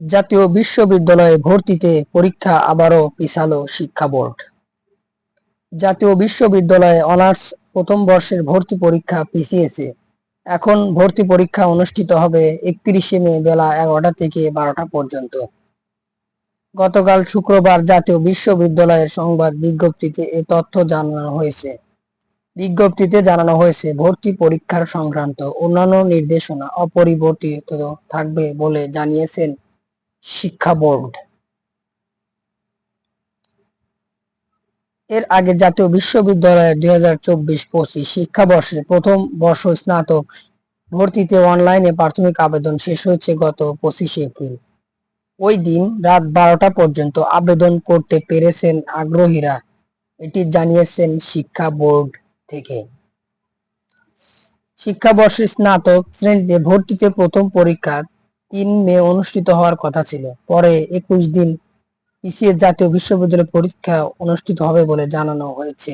জাতীয় বিশ্ববিদ্যালয়ে ভর্তিতে পরীক্ষা আবারও পিছালো শিক্ষা বোর্ড। জাতীয় বিশ্ববিদ্যালয়ে অনার্স প্রথম বর্ষের ভর্তি পরীক্ষা পিছিয়েছে। এখন ভর্তি পরীক্ষা অনুষ্ঠিত হবে 31শে মে বেলা 11টা থেকে 12টা পর্যন্ত। গতকাল শুক্রবার জাতীয় বিশ্ববিদ্যালয়ের সংবাদ বিজ্ঞপ্তিতে এ তথ্য জানানো হয়েছে। বিজ্ঞপ্তিতে জানানো হয়েছে, ভর্তি পরীক্ষার সংক্রান্ত অন্যান্য নির্দেশনা অপরিবর্তিত থাকবে বলে জানিয়েছেন শিক্ষা বোর্ড। এর আগে জাতীয় বিশ্ববিদ্যালয়ের 2024-25 শিক্ষাবর্ষে প্রথম বর্ষ স্নাতক ভর্তিতে অনলাইনে প্রাথমিক আবেদন শেষ হয়েছে গত 25শে এপ্রিল। ওই দিন রাত 12টা পর্যন্ত আবেদন করতে পেরেছেন আগ্রহীরা, এটি জানিয়েছেন শিক্ষা বোর্ড থেকে। শিক্ষাবর্ষে স্নাতক শ্রেণীতে ভর্তিতে প্রথম পরীক্ষা 3 মে অনুষ্ঠিত হওয়ার কথা ছিল। পরে 21 দিন পিছিয়ে জাতীয় বিশ্ববিদ্যালয় পরীক্ষা অনুষ্ঠিত হবে বলে জানানো হয়েছে।